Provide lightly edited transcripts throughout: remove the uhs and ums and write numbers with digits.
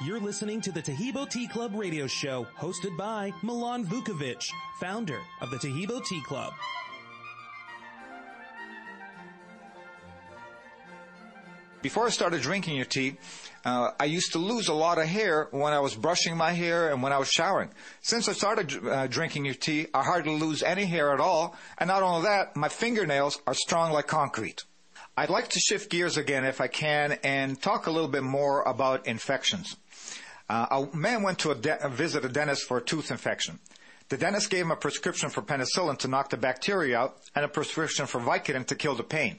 You're listening to the Taheebo Tea Club radio show, hosted by Milan Vukovic, founder of the Taheebo Tea Club. Before I started drinking your tea, I used to lose a lot of hair when I was brushing my hair and when I was showering. Since I started drinking your tea, I hardly lose any hair at all, and not only that, my fingernails are strong like concrete. I'd like to shift gears again, if I can, and talk a little bit more about infections. A man went to visit a dentist for a tooth infection. The dentist gave him a prescription for penicillin to knock the bacteria out and a prescription for Vicodin to kill the pain.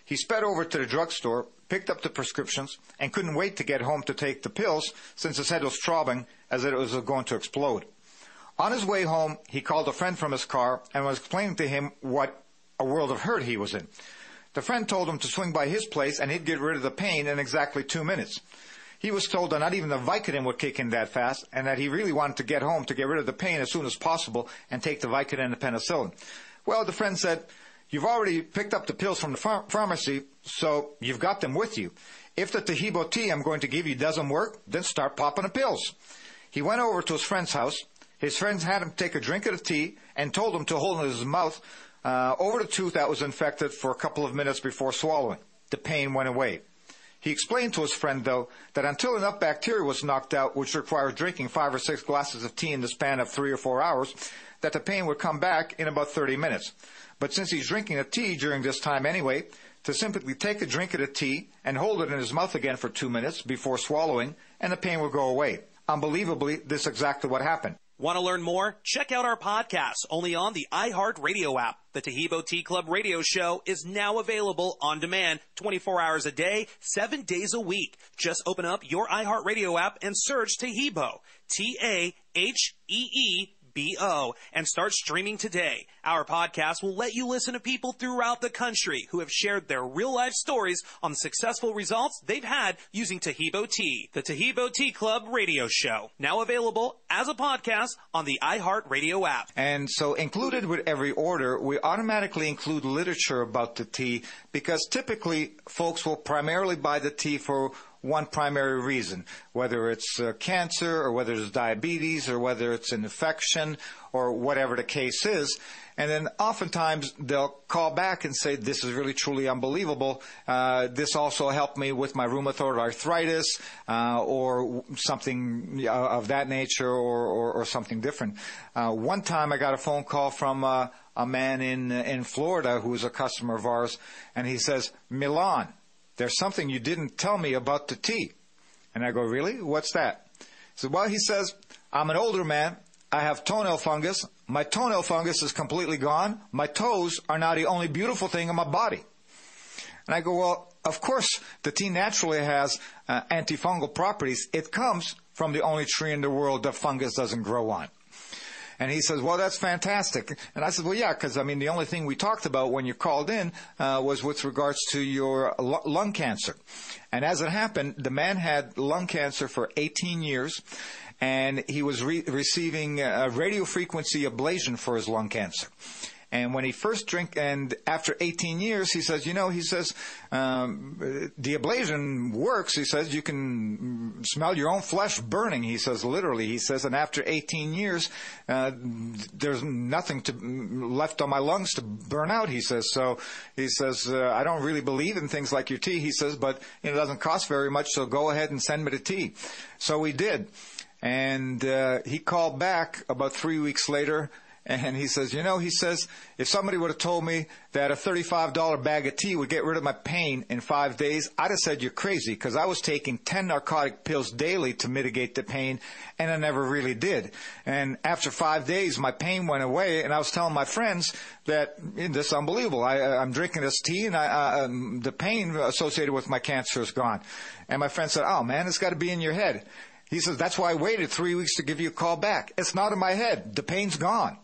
He sped over to the drugstore, picked up the prescriptions, and couldn't wait to get home to take the pills since his head was throbbing as if it was going to explode. On his way home, he called a friend from his car and was explaining to him what a world of hurt he was in. The friend told him to swing by his place and he'd get rid of the pain in exactly 2 minutes. He was told that not even the Vicodin would kick in that fast, and that he really wanted to get home to get rid of the pain as soon as possible and take the Vicodin and the penicillin. Well, the friend said, "You've already picked up the pills from the pharmacy, so you've got them with you. If the Taheebo tea I'm going to give you doesn't work, then start popping the pills." He went over to his friend's house. His friends had him take a drink of the tea and told him to hold it in his mouth over the tooth that was infected for a couple of minutes before swallowing. The pain went away. He explained to his friend, though, that until enough bacteria was knocked out, which requires drinking 5 or 6 glasses of tea in the span of 3 or 4 hours, that the pain would come back in about 30 minutes. But since he's drinking the tea during this time anyway, to simply take a drink of the tea and hold it in his mouth again for 2 minutes before swallowing, and the pain will go away. Unbelievably, this is exactly what happened. Want to learn more? Check out our podcast only on the iHeartRadio app. The Taheebo Tea Club radio show is now available on demand 24 hours a day, 7 days a week. Just open up your iHeartRadio app and search Taheebo, Taheebo, and start streaming today. Our podcast will let you listen to people throughout the country who have shared their real-life stories on the successful results they've had using Taheebo Tea. The Taheebo Tea Club radio show, now available as a podcast on the iHeartRadio app. And so included with every order, we automatically include literature about the tea, because typically folks will primarily buy the tea for one primary reason, whether it's cancer or whether it's diabetes or whether it's an infection or whatever the case is. And then oftentimes they'll call back and say, "This is really truly unbelievable. This also helped me with my rheumatoid arthritis," or something of that nature, or something different. One time I got a phone call from a man in Florida who was a customer of ours, and he says, "Milan, there's something you didn't tell me about the tea." And I go, "Really? What's that?" So, well, he says, "I'm an older man. I have toenail fungus. My toenail fungus is completely gone. My toes are now the only beautiful thing in my body." And I go, "Well, of course, the tea naturally has antifungal properties. It comes from the only tree in the world that fungus doesn't grow on." And he says, "Well, that's fantastic." And I said, "Well, yeah, because, the only thing we talked about when you called in was with regards to your lung cancer." And as it happened, the man had lung cancer for 18 years, and he was receiving radiofrequency ablation for his lung cancer. And when he first drank, and after 18 years, he says, the ablation works. He says, you can smell your own flesh burning. He says, literally, he says, and after 18 years, there's nothing left on my lungs to burn out, he says. So he says, I don't really believe in things like your tea, he says, but it doesn't cost very much, so go ahead and send me the tea. So we did. And he called back about 3 weeks later, and he says, if somebody would have told me that a $35 bag of tea would get rid of my pain in 5 days, I'd have said you're crazy, because I was taking 10 narcotic pills daily to mitigate the pain, and I never really did. And after 5 days, my pain went away, and I was telling my friends that this is unbelievable. I'm drinking this tea, and the pain associated with my cancer is gone. And my friend said, "Oh, man, it's got to be in your head." He says, "That's why I waited 3 weeks to give you a call back. It's not in my head. The pain's gone."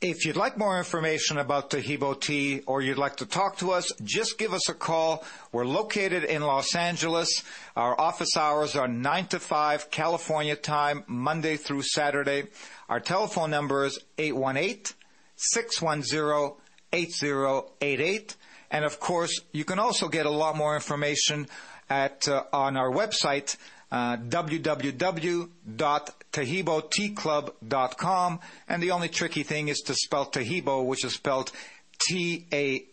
If you'd like more information about Taheebo Tea, or you'd like to talk to us, just give us a call. We're located in Los Angeles. Our office hours are 9 to 5 California time, Monday through Saturday. Our telephone number is 818-610-8088. And of course, you can also get a lot more information on our website, www.TaheeboTeaClub.com. And the only tricky thing is to spell Taheebo, which is spelled T-A-H-E-E-B-O,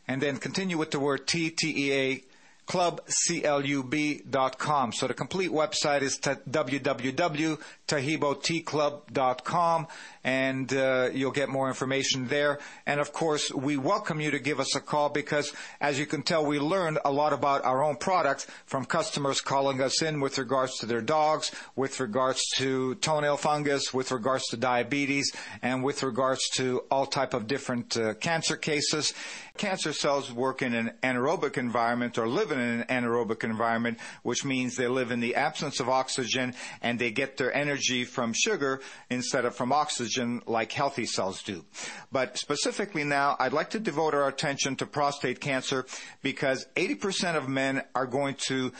and then continue with the word T-T-E-A, Club, CLUB.com. So the complete website is www.TaheeboTeaClub.com, and you'll get more information there. And, of course, we welcome you to give us a call because, as you can tell, we learned a lot about our own product from customers calling us in with regards to their dogs, with regards to toenail fungus, with regards to diabetes, and with regards to all type of different cancer cases. Cancer cells work in an anaerobic environment or live in an anaerobic environment, which means they live in the absence of oxygen and they get their energy from sugar instead of from oxygen like healthy cells do. But specifically now, I'd like to devote our attention to prostate cancer because 80% of men are going to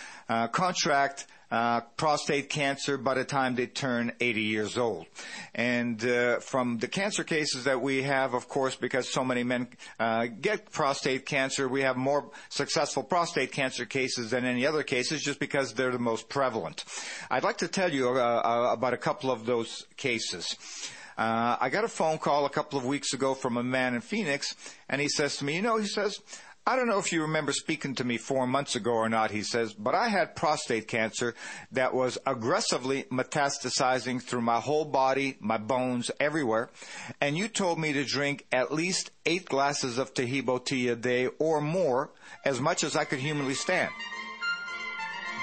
contract prostate cancer by the time they turn 80 years old. And from the cancer cases that we have, of course, because so many men get prostate cancer, we have more successful prostate cancer cases than any other cases just because they're the most prevalent. I'd like to tell you about a couple of those cases. I got a phone call a couple of weeks ago from a man in Phoenix, and he says to me, I don't know if you remember speaking to me 4 months ago or not, he says, but I had prostate cancer that was aggressively metastasizing through my whole body, my bones, everywhere. And you told me to drink at least 8 glasses of Taheebo tea a day or more, as much as I could humanly stand.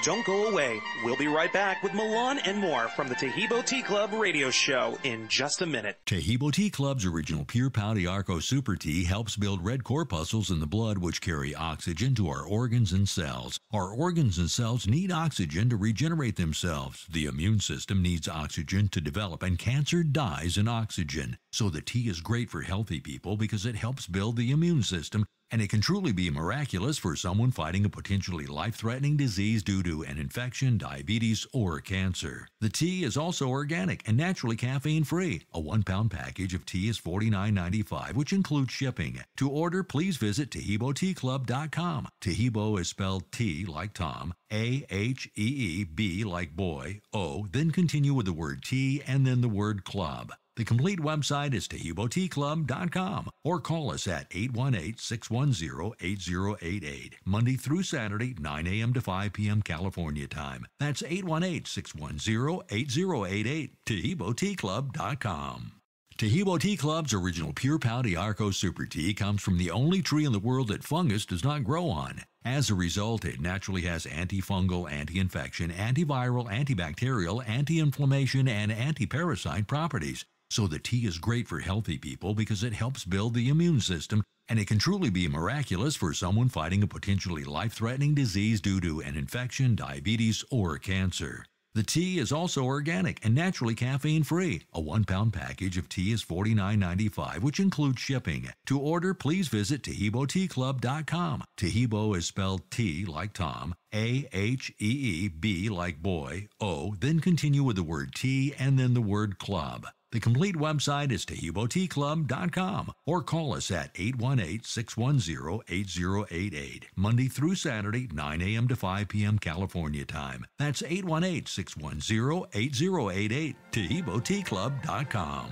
Don't go away. We'll be right back with Milan and more from the Taheebo Tea Club radio show in just a minute. Taheebo Tea Club's original pure Pau D'Arco Super Tea helps build red corpuscles in the blood which carry oxygen to our organs and cells. Our organs and cells need oxygen to regenerate themselves. The immune system needs oxygen to develop, and cancer dies in oxygen. So the tea is great for healthy people because it helps build the immune system, and it can truly be miraculous for someone fighting a potentially life-threatening disease due to an infection, diabetes, or cancer. The tea is also organic and naturally caffeine-free. A 1-pound package of tea is $49.95, which includes shipping. To order, please visit TaheeboTeaClub.com. Taheebo is spelled T like Tom, A-H-E-E-B like boy, O, then continue with the word tea and then the word club. The complete website is TaheeboTeaClub.com, or call us at 818-610-8088, Monday through Saturday, 9 a.m. to 5 p.m. California time. That's 818-610-8088, TaheeboTeaClub.com. Taheebo Tea Club's original pure Pau D'Arco Super Tea comes from the only tree in the world that fungus does not grow on. As a result, it naturally has antifungal, anti-infection, antiviral, antibacterial, anti-inflammation, and anti-parasite properties. So the tea is great for healthy people because it helps build the immune system, and it can truly be miraculous for someone fighting a potentially life-threatening disease due to an infection, diabetes, or cancer. The tea is also organic and naturally caffeine-free. A 1-pound package of tea is $49.95, which includes shipping. To order, please visit TaheeboTeaClub.com. Taheebo is spelled T like Tom, A-H-E-E-B like boy, O, then continue with the word tea and then the word club. The complete website is TaheeboTeaClub.com, or call us at 818-610-8088, Monday through Saturday, 9 a.m. to 5 p.m. California time. That's 818-610-8088, TaheeboTeaClub.com.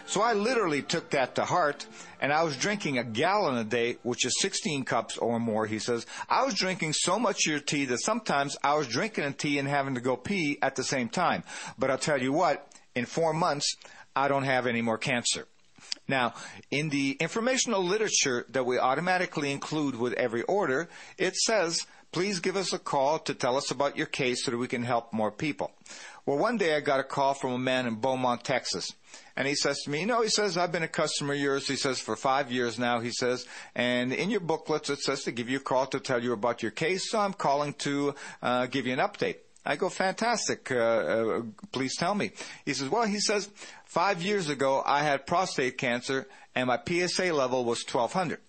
So I literally took that to heart, and I was drinking a gallon a day, which is 16 cups or more, he says. I was drinking so much of your tea that sometimes I was drinking a tea and having to go pee at the same time. But I'll tell you what, in 4 months, I don't have any more cancer. Now, in the informational literature that we automatically include with every order, it says, please give us a call to tell us about your case so that we can help more people. Well, one day I got a call from a man in Beaumont, Texas. And he says to me, he says, I've been a customer of yours, he says, for 5 years now, he says, and in your booklets it says to give you a call to tell you about your case, so I'm calling to give you an update. I go, fantastic, please tell me. He says, 5 years ago I had prostate cancer and my PSA level was 1200.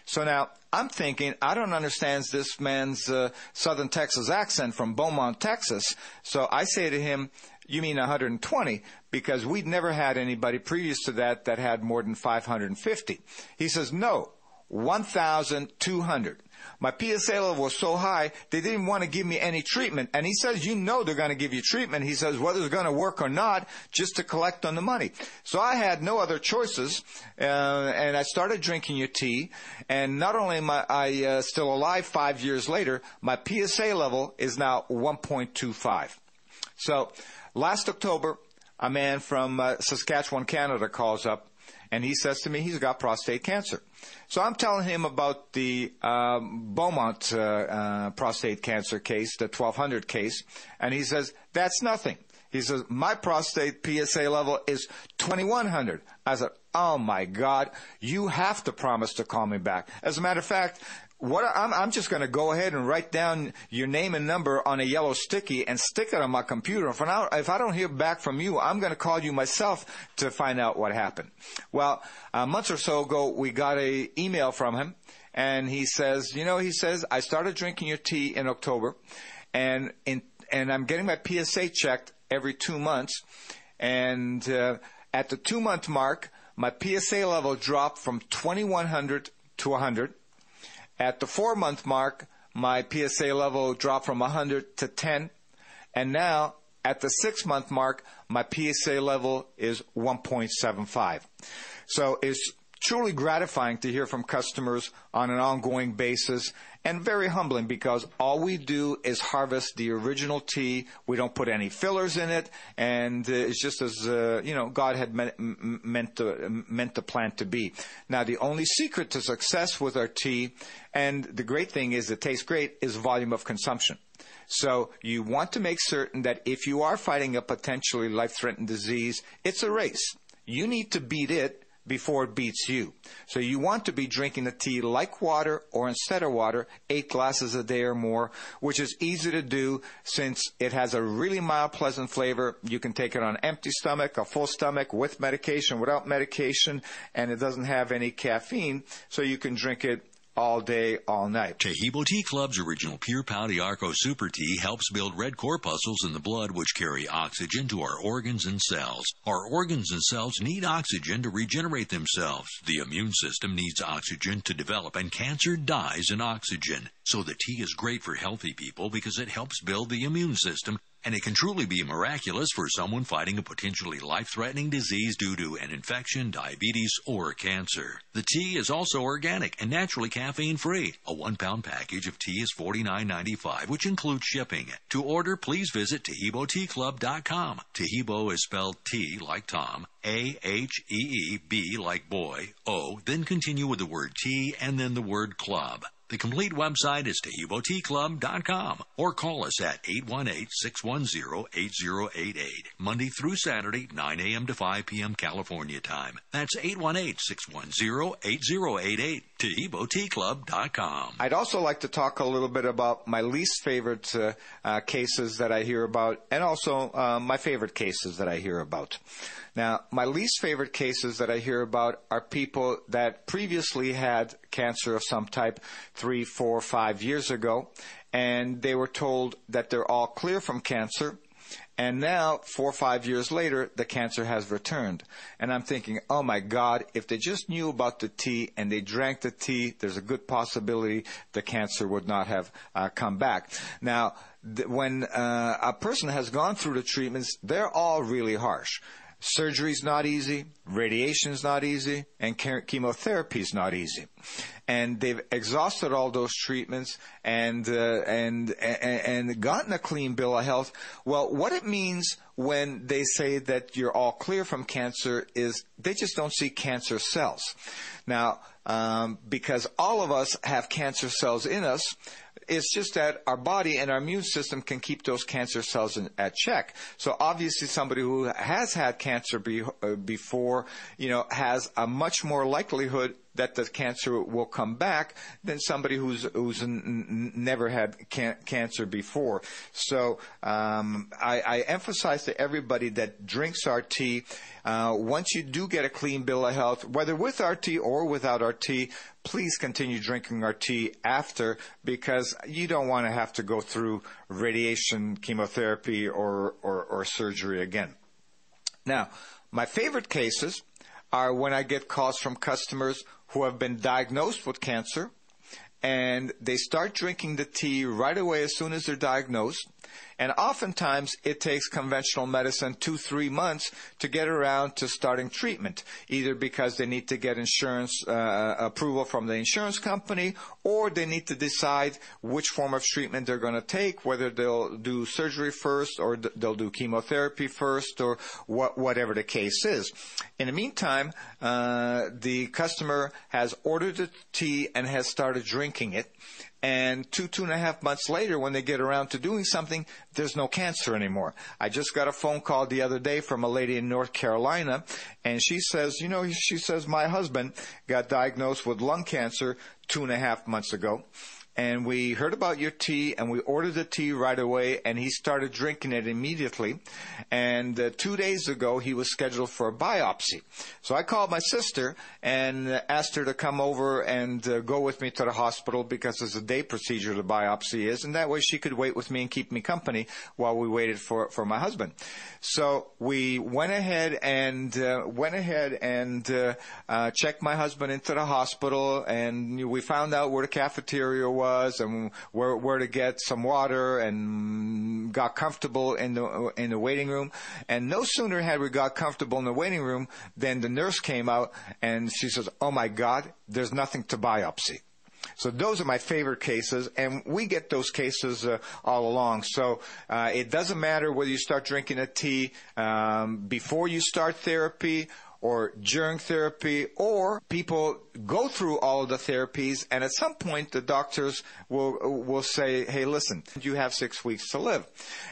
So now, I'm thinking, I don't understand this man's Southern Texas accent from Beaumont, Texas. So I say to him, you mean 120? Because we'd never had anybody previous to that had more than 550. He says, no, 1,200. My PSA level was so high, they didn't want to give me any treatment. And he says, you know they're going to give you treatment. He says, whether it's going to work or not, just to collect on the money. So I had no other choices, and I started drinking your tea. And not only am I still alive 5 years later, my PSA level is now 1.25. So last October, a man from Saskatchewan, Canada calls up, and he says to me he's got prostate cancer. So I'm telling him about the Beaumont prostate cancer case, the 1200 case, and he says, that's nothing. He says, my prostate PSA level is 2100. I said, oh my God, you have to promise to call me back. As a matter of fact, I'm just going to go ahead and write down your name and number on a yellow sticky and stick it on my computer. If I don't hear back from you, I'm going to call you myself to find out what happened. Well, a month or so ago, we got an email from him, and he says, I started drinking your tea in October, and I'm getting my PSA checked every 2 months, and at the 2-month mark, my PSA level dropped from 2100 to 100. At the 4-month mark, my PSA level dropped from 100 to 10. And now, at the 6-month mark, my PSA level is 1.75. So it's truly gratifying to hear from customers on an ongoing basis, and very humbling because all we do is harvest the original tea. We don't put any fillers in it, and it's just as God had meant the plant to be. Now, the only secret to success with our tea, and the great thing is it tastes great, is volume of consumption. So you want to make certain that if you are fighting a potentially life-threatening disease, it's a race. You need to beat it before it beats you. So you want to be drinking the tea like water, or instead of water, 8 glasses a day or more, which is easy to do since it has a really mild, pleasant flavor. You can take it on an empty stomach, a full stomach, with medication, without medication, and it doesn't have any caffeine, so you can drink it all day, all night. Taheebo Tea Club's original pure Pau D'Arco Super Tea helps build red corpuscles in the blood which carry oxygen to our organs and cells. Our organs and cells need oxygen to regenerate themselves. The immune system needs oxygen to develop, and cancer dies in oxygen. So the tea is great for healthy people because it helps build the immune system, and it can truly be miraculous for someone fighting a potentially life-threatening disease due to an infection, diabetes, or cancer. The tea is also organic and naturally caffeine-free. A 1-pound package of tea is $49.95, which includes shipping. To order, please visit TaheeboTeaClub.com. Taheebo is spelled T like Tom, A-H-E-E-B like boy, O, then continue with the word tea and then the word club. The complete website is TaheeboTeaClub.com, or call us at 818-610-8088, Monday through Saturday, 9 a.m. to 5 p.m. California time. That's 818-610-8088, TaheeboTeaClub.com. I'd also like to talk a little bit about my least favorite cases that I hear about, and also my favorite cases that I hear about. Now, my least favorite cases that I hear about are people that previously had cancer of some type 3, 4, 5 years ago, and they were told that they're all clear from cancer, and now, 4 or 5 years later, the cancer has returned. And I'm thinking, oh my God, if they just knew about the tea and they drank the tea, there's a good possibility the cancer would not have come back. Now, when a person has gone through the treatments, they're all really harsh. Surgery's not easy, radiation's not easy, and chemotherapy's not easy. And they've exhausted all those treatments and gotten a clean bill of health. Well, what it means when they say that you're all clear from cancer is they just don't see cancer cells. Now, because all of us have cancer cells in us, it's just that our body and our immune system can keep those cancer cells at check. So obviously somebody who has had cancer before, has a much more likelihood that the cancer will come back than somebody who's never had cancer before. So I emphasize to everybody that drinks our tea, once you do get a clean bill of health, whether with our tea or without our tea, please continue drinking our tea after, because you don't want to have to go through radiation, chemotherapy, or surgery again. Now, my favorite cases are when I get calls from customers who have been diagnosed with cancer, and they start drinking the tea right away as soon as they're diagnosed. And oftentimes it takes conventional medicine 2-3 months to get around to starting treatment, either because they need to get insurance approval from the insurance company, or they need to decide which form of treatment they're going to take, whether they'll do surgery first or they'll do chemotherapy first, or whatever the case is. In the meantime, the customer has ordered the tea and has started drinking it. And 2.5 months later, when they get around to doing something, there's no cancer anymore. I just got a phone call the other day from a lady in North Carolina, and she says, my husband got diagnosed with lung cancer 2.5 months ago. And we heard about your tea, and we ordered the tea right away, and he started drinking it immediately. And 2 days ago, he was scheduled for a biopsy. So I called my sister and asked her to come over and go with me to the hospital, because it's a day procedure, the biopsy is, and that way she could wait with me and keep me company while we waited for my husband. So we went ahead and checked my husband into the hospital, and we found out where the cafeteria was and where to get some water, and got comfortable in the waiting room. And no sooner had we got comfortable in the waiting room than the nurse came out and she says, "Oh my God, there's nothing to biopsy." So those are my favorite cases, and we get those cases all along. So it doesn't matter whether you start drinking a tea before you start therapy or during therapy, or people go through all of the therapies, and at some point the doctors will say, "Hey, listen, you have 6 weeks to live."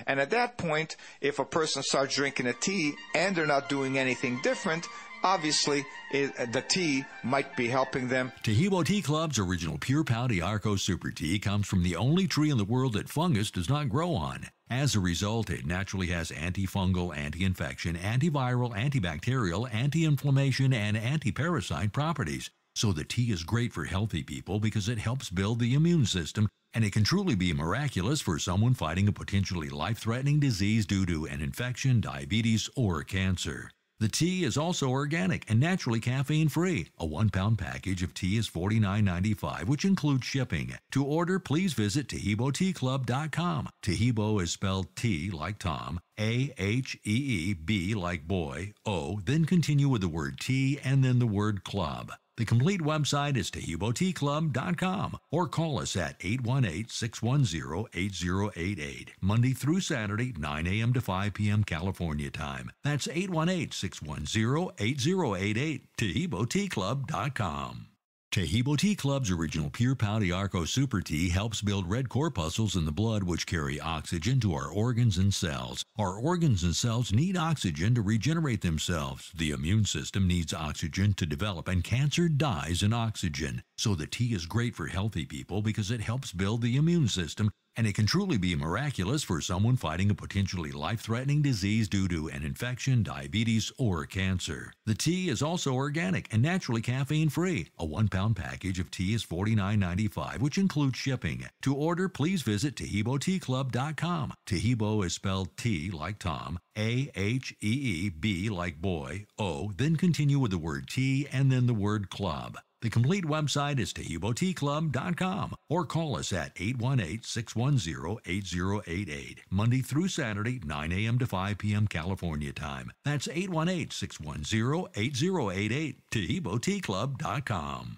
And at that point, if a person starts drinking a tea and they're not doing anything different, obviously the tea might be helping them. Taheebo Tea Club's original pure Pau D'Arco Super Tea comes from the only tree in the world that fungus does not grow on. As a result, it naturally has antifungal, anti-infection, antiviral, antibacterial, anti-inflammation, and anti-parasite properties. So the tea is great for healthy people because it helps build the immune system, and it can truly be miraculous for someone fighting a potentially life-threatening disease due to an infection, diabetes, or cancer. The tea is also organic and naturally caffeine-free. A 1-pound package of tea is $49.95, which includes shipping. To order, please visit TaheeboTeaClub.com. Taheebo is spelled T like Tom, A-H-E-E-B like boy, O, then continue with the word tea and then the word club. The complete website is TaheeboTeaClub.com, or call us at 818-610-8088, Monday through Saturday, 9 a.m. to 5 p.m. California time. That's 818-610-8088, TaheeboTeaClub.com. Taheebo Tea Club's original pure Pau D'Arco Super Tea helps build red corpuscles in the blood, which carry oxygen to our organs and cells. Our organs and cells need oxygen to regenerate themselves. The immune system needs oxygen to develop, and cancer dies in oxygen. So the tea is great for healthy people because it helps build the immune system, and it can truly be miraculous for someone fighting a potentially life-threatening disease due to an infection, diabetes, or cancer. The tea is also organic and naturally caffeine-free. A 1-pound package of tea is $49.95, which includes shipping. To order, please visit TaheeboTeaClub.com. Taheebo is spelled T like Tom, A-H-E-E-B like boy, O, then continue with the word tea and then the word club. The complete website is TaheeboTeaClub.com, or call us at 818-610-8088, Monday through Saturday, 9 a.m. to 5 p.m. California time. That's 818-610-8088, TaheeboTeaClub.com.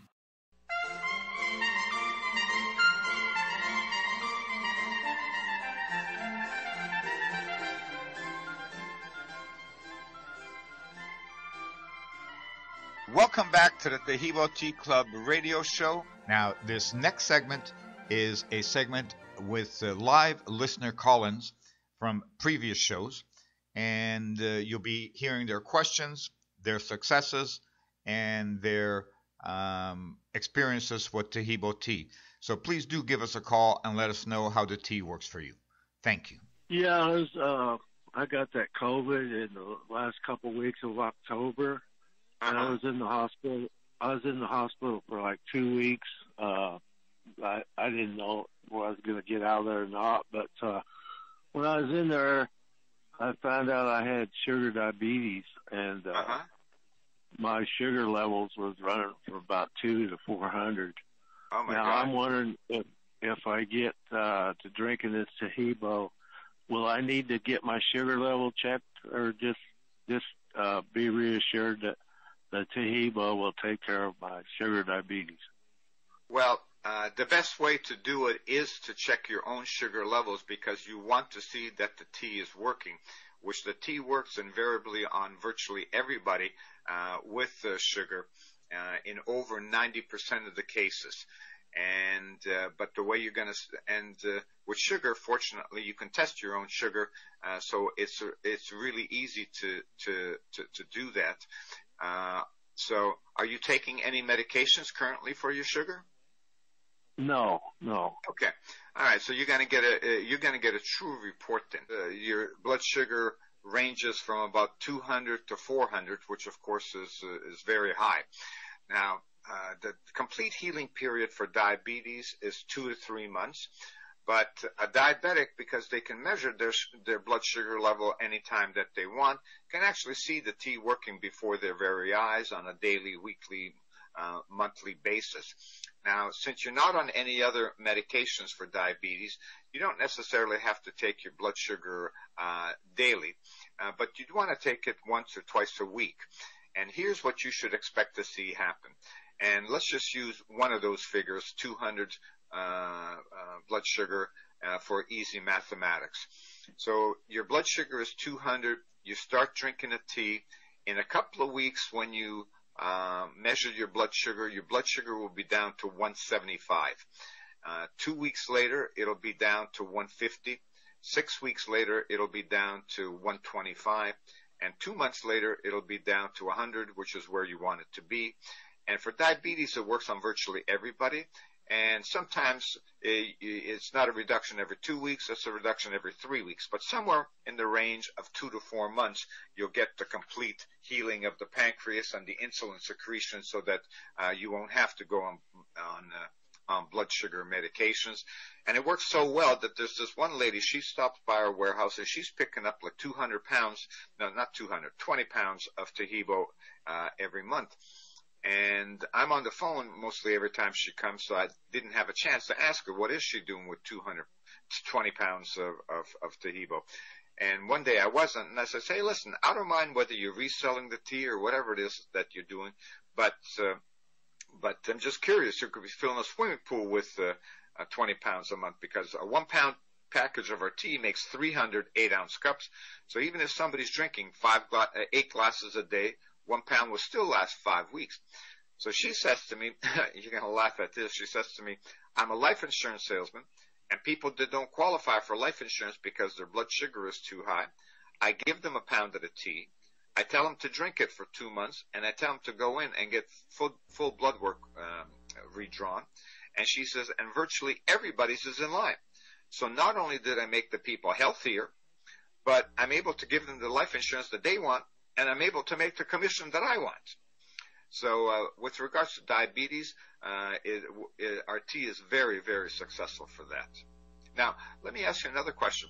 Welcome back to the Taheebo Tea Club radio show. Now, this next segment is a segment with live listener call-ins from previous shows, and you'll be hearing their questions, their successes, and their experiences with Taheebo Tea. So please do give us a call and let us know how the tea works for you. Thank you. Yeah, I got that COVID in the last couple weeks of October. And I was in the hospital. I was in the hospital for like 2 weeks. I didn't know whether I was going to get out of there or not. But when I was in there, I found out I had sugar diabetes, and my sugar levels was running from about 200 to 400. Oh my now God. I'm wondering if I get to drinking this Taheebo, will I need to get my sugar level checked, or just be reassured that the Taheebo will take care of my sugar diabetes? Well, the best way to do it is to check your own sugar levels, because you want to see that the tea is working, which the tea works invariably on virtually everybody with sugar in over 90% of the cases. And but the way you're going to with sugar, fortunately, you can test your own sugar, so it's really easy to do that. So, are you taking any medications currently for your sugar? No. Okay. All right. So you're going to get a true report then. Your blood sugar ranges from about 200 to 400, which of course is very high. Now, the complete healing period for diabetes is 2 to 3 months, but a diabetic, because they can measure their blood sugar level anytime that they want, can actually see the tea working before their very eyes on a daily, weekly, monthly basis. Now, since you're not on any other medications for diabetes, you don't necessarily have to take your blood sugar daily, but you'd want to take it once or twice a week. And here's what you should expect to see happen. And let's just use one of those figures, 200 blood sugar, for easy mathematics. So your blood sugar is 200. You start drinking a tea. In a couple of weeks, when you measure your blood sugar will be down to 175. 2 weeks later, it'll be down to 150. 6 weeks later, it'll be down to 125. And 2 months later, it'll be down to 100, which is where you want it to be. And for diabetes, it works on virtually everybody. And sometimes it's not a reduction every 2 weeks, it's a reduction every 3 weeks. But somewhere in the range of 2 to 4 months, you'll get the complete healing of the pancreas and the insulin secretion, so that you won't have to go on blood sugar medications. And it works so well that there's this one lady, she stops by our warehouse and she's picking up like 200 pounds, no, not 200, 20 pounds of Taheebo every month. And I'm on the phone mostly every time she comes, so I didn't have a chance to ask her, what is she doing with 220 pounds of Taheebo? And one day I wasn't, and I said, hey, listen, I don't mind whether you're reselling the tea or whatever it is that you're doing, but I'm just curious. You could be filling a swimming pool with 20 pounds a month, because a 1 pound package of our tea makes 300 8-ounce cups. So even if somebody's drinking 8 glasses a day, 1 pound will still last 5 weeks. So she says to me, you're going to laugh at this, she says to me, I'm a life insurance salesman, and people that don't qualify for life insurance because their blood sugar is too high, I give them a pound of the tea, I tell them to drink it for 2 months, and I tell them to go in and get full blood work redrawn. And she says, and virtually everybody's is in line. So not only did I make the people healthier, but I'm able to give them the life insurance that they want, and I'm able to make the commission that I want. So with regards to diabetes, our tea is very, very successful for that. Now, let me ask you another question.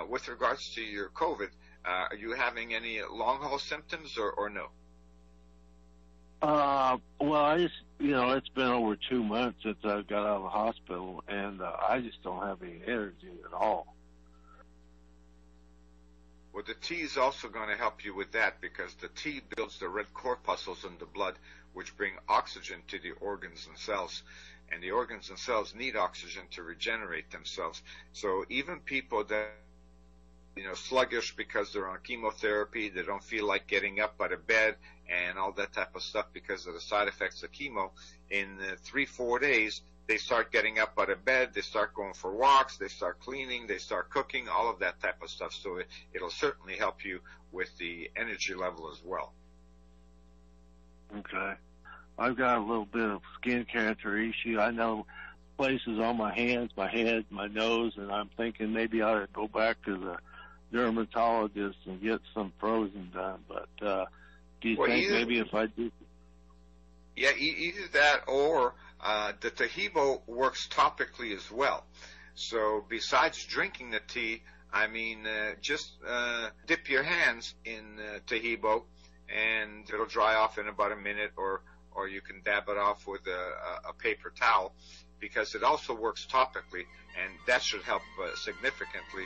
With regards to your COVID, are you having any long-haul symptoms or no? Well, I just, it's been over 2 months since I got out of the hospital, and I just don't have any energy at all. Well, the tea is also going to help you with that, because the tea builds the red corpuscles in the blood, which bring oxygen to the organs and cells. And the organs and cells need oxygen to regenerate themselves. So even people that, sluggish because they're on chemotherapy, they don't feel like getting up out of bed and all that type of stuff because of the side effects of chemo, in 3-4 days, they start getting up out of bed, they start going for walks, they start cleaning, they start cooking, all of that type of stuff. So it'll certainly help you with the energy level as well. Okay. I've got a little bit of skin cancer issue. I know places on my hands, my head, my nose, and I'm thinking maybe I ought to go back to the dermatologist and get some frozen done. But do you think maybe if I do... Yeah, either that or the Taheebo works topically as well. So besides drinking the tea, just dip your hands in Taheebo and it'll dry off in about a minute, or you can dab it off with a paper towel, because it also works topically, and that should help significantly.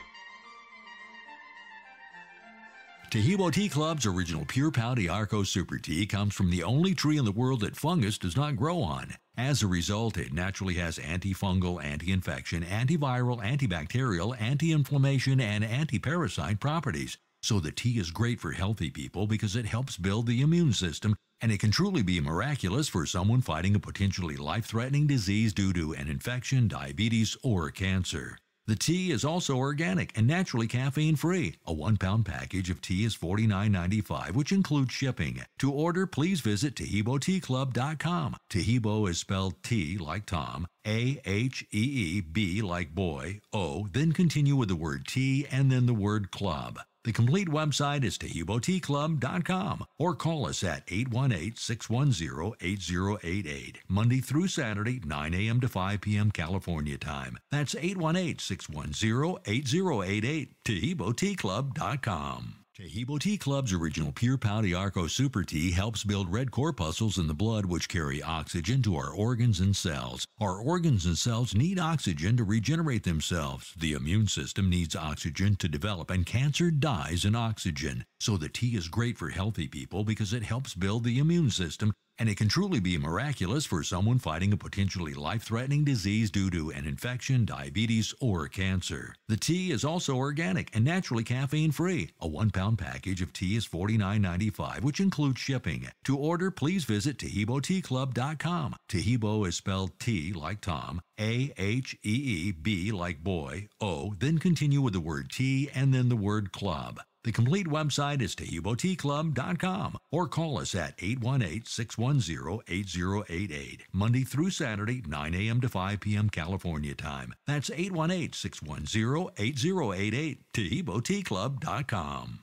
Taheebo Tea Club's original pure Pau D'Arco Super Tea comes from the only tree in the world that fungus does not grow on. As a result, it naturally has antifungal, anti-infection, antiviral, antibacterial, anti-inflammation, and anti-parasite properties. So the tea is great for healthy people because it helps build the immune system, and it can truly be miraculous for someone fighting a potentially life-threatening disease due to an infection, diabetes, or cancer. The tea is also organic and naturally caffeine-free. A 1-pound package of tea is $49.95, which includes shipping. To order, please visit TaheeboTeaClub.com. Taheebo is spelled T like Tom, A-H-E-E-B like boy, O, then continue with the word tea and then the word club. The complete website is TaheeboTeaClub.com, or call us at 818-610-8088, Monday through Saturday, 9 a.m. to 5 p.m. California time. That's 818-610-8088, TaheeboTeaClub.com. Taheebo Tea Club's original pure Pau D'Arco Super Tea helps build red corpuscles in the blood, which carry oxygen to our organs and cells. Our organs and cells need oxygen to regenerate themselves. The immune system needs oxygen to develop, and cancer dies in oxygen. So the tea is great for healthy people because it helps build the immune system, and it can truly be miraculous for someone fighting a potentially life-threatening disease due to an infection, diabetes, or cancer. The tea is also organic and naturally caffeine-free. A 1-pound package of tea is $49.95, which includes shipping. To order, please visit TaheeboTeaClub.com. Taheebo is spelled T like Tom, A-H-E-E-B like boy, O, then continue with the word tea and then the word club. The complete website is TaheeboTeaClub.com, or call us at 818-610-8088, Monday through Saturday, 9 a.m. to 5 p.m. California time. That's 818-610-8088, TaheeboTeaClub.com.